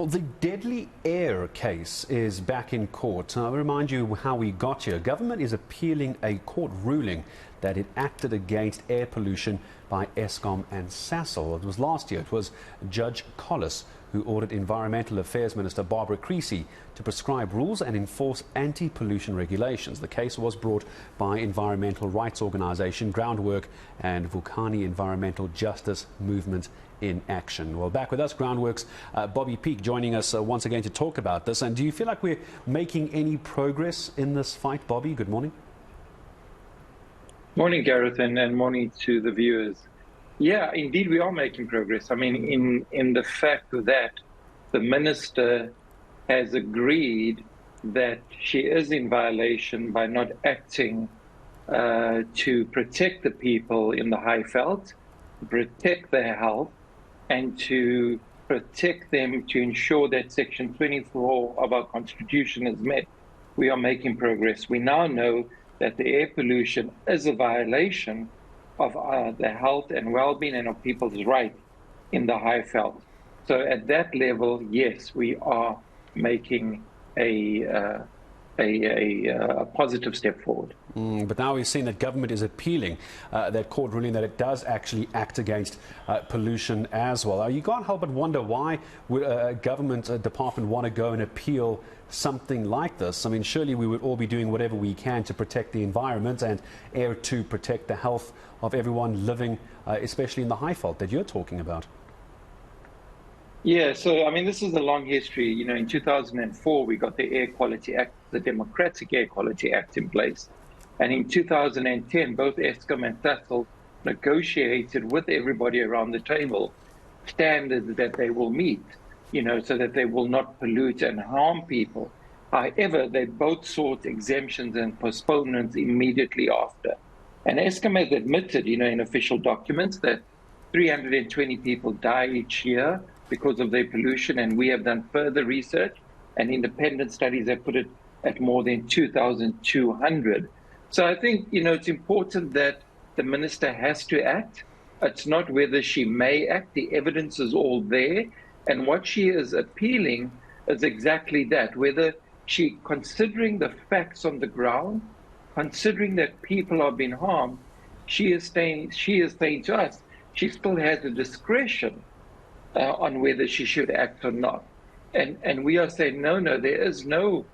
Well, the deadly air case is back in court. I'll remind you how we got here. Government is appealing a court ruling that it acted against air pollution by Eskom and Sasol. It was last year. It was Judge Collis who ordered Environmental Affairs Minister Barbara Creecy to prescribe rules and enforce anti-pollution regulations. The case was brought by environmental rights organisation Groundwork and Vukani Environmental Justice Movement in Action. Well, back with us, Groundwork's Bobby Peake joining us once again to talk about this. And do you feel like we're making any progress in this fight, Bobby? Good morning. Morning, Gareth, and morning to the viewers. Yeah, indeed, we are making progress. I mean, in the fact that the minister has agreed that she is in violation by not acting to protect the people in the Highveld, protect their health, and to protect them, to ensure that Section 24 of our Constitution is met. We are making progress. We now know that the air pollution is a violation of the health and well-being and of people's right in the Highveld. So at that level, yes, we are making a positive step forward. But now we've seen that government is appealing that court ruling that it does actually act against pollution as well. You can't help but wonder why would a government department want to go and appeal something like this. I mean, surely we would all be doing whatever we can to protect the environment and air to protect the health of everyone living, especially in the Highveld that you're talking about. Yeah, so I mean, this is a long history. You know, in 2004, we got the Air Quality Act, the Democratic Air Quality Act in place. And in 2010, both Eskom and Sasol negotiated with everybody around the table standards that they will meet, you know, so that they will not pollute and harm people. However, they both sought exemptions and postponements immediately after. And Eskom has admitted, you know, in official documents that 320 people die each year because of their pollution, and we have done further research and independent studies have put it at more than 2,200. So I think, you know, it's important that the minister has to act. It's not whether she may act. The evidence is all there. And what she is appealing is exactly that, whether she, considering the facts on the ground, considering that people are being harmed, she is saying to us, she still has the discretion on whether she should act or not. And we are saying, no, there is no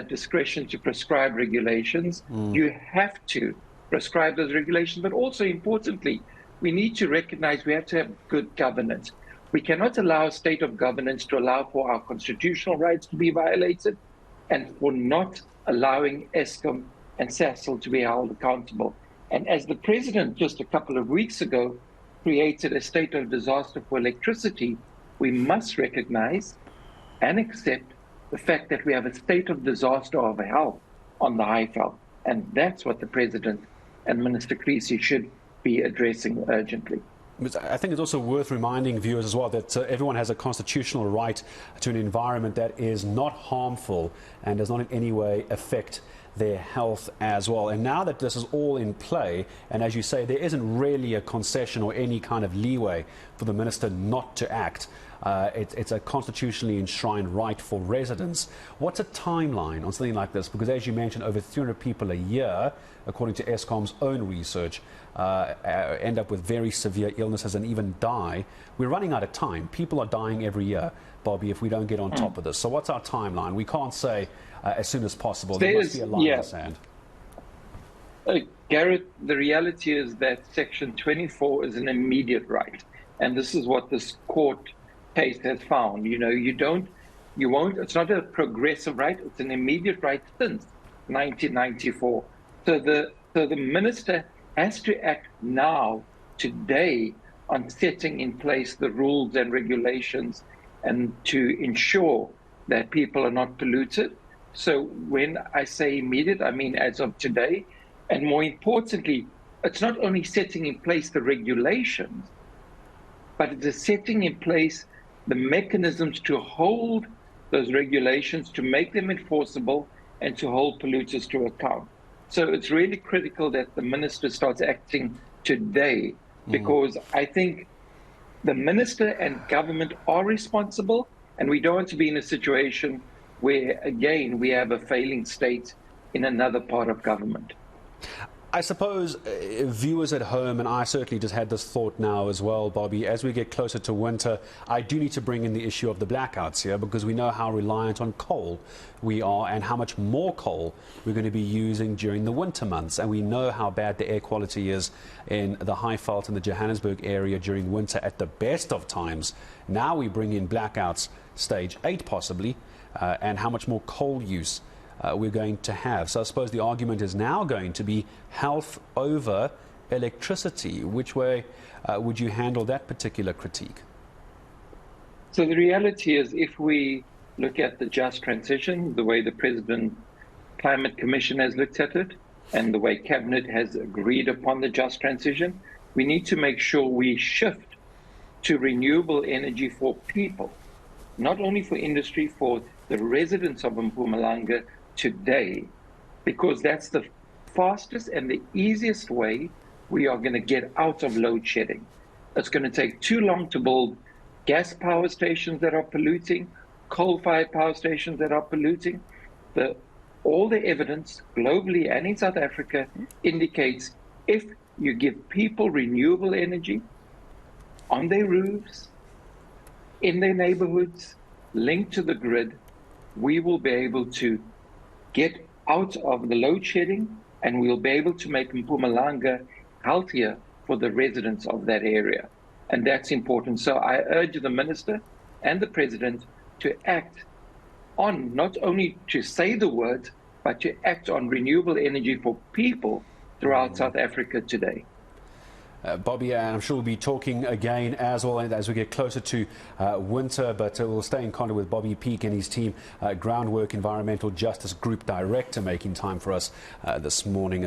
discretion to prescribe regulations. You have to prescribe those regulations, but also importantly, we need to recognize we have to have good governance. We cannot allow a state of governance to allow for our constitutional rights to be violated and for not allowing Eskom and Sasol to be held accountable. And as the president just a couple of weeks ago created a state of disaster for electricity, we must recognize and accept the fact that we have a state of disaster of health on the Highveld. And that's what the president and Minister Creecy should be addressing urgently. I think it's also worth reminding viewers as well that everyone has a constitutional right to an environment that is not harmful and does not in any way affect their health as well. And now that this is all in play, and as you say, there isn't really a concession or any kind of leeway for the minister not to act. It's a constitutionally enshrined right for residents. What's a timeline on something like this? Because as you mentioned, over 300 people a year, according to Eskom's own research, end up with very severe illnesses and even die. We're running out of time. People are dying every year, Bobby, if we don't get on top of this. So what's our timeline? We can't say as soon as possible. There must be a line in the sand. Gareth, the reality is that Section 24 is an immediate right. And this is what this court case has found. You know, it's not a progressive right, it's an immediate right since 1994. So the minister has to act now, today, on setting in place the rules and regulations and to ensure that people are not polluted. So when I say immediate, I mean as of today. And more importantly, it's not only setting in place the regulations, but it is setting in place the mechanisms to hold those regulations, to make them enforceable, and to hold polluters to account. So it's really critical that the minister starts acting today, because I think the minister and government are responsible, And we don't want to be in a situation where, again, we have a failing state in another part of government. I suppose viewers at home, and I certainly just had this thought now as well, Bobby, as we get closer to winter, I do need to bring in the issue of the blackouts here, because we know how reliant on coal we are and how much more coal we're going to be using during the winter months. And we know how bad the air quality is in the Highveld and the Johannesburg area during winter at the best of times. Now we bring in blackouts, stage 8 possibly, and how much more coal use we're going to have. So I suppose the argument is now going to be health over electricity. Which way would you handle that particular critique? So the reality is, if we look at the just transition, the way the President Climate Commission has looked at it, and the way Cabinet has agreed upon the just transition, we need to make sure we shift to renewable energy for people, not only for industry, for the residents of Mpumalanga today, because that's the fastest and the easiest way we are going to get out of load shedding. It's going to take too long to build gas power stations that are polluting, coal-fired power stations that are polluting. All the evidence globally and in South Africa indicates if you give people renewable energy on their roofs, in their neighborhoods, linked to the grid, we will be able to get out of the load shedding, and we'll be able to make Mpumalanga healthier for the residents of that area. And that's important. So I urge the Minister and the President to act on, not only to say the words, but to act on renewable energy for people throughout South Africa today. Bobby, and I'm sure we'll be talking again as well as we get closer to winter, but we'll stay in contact with Bobby Peake and his team, Groundwork Environmental Justice Group Director, making time for us this morning.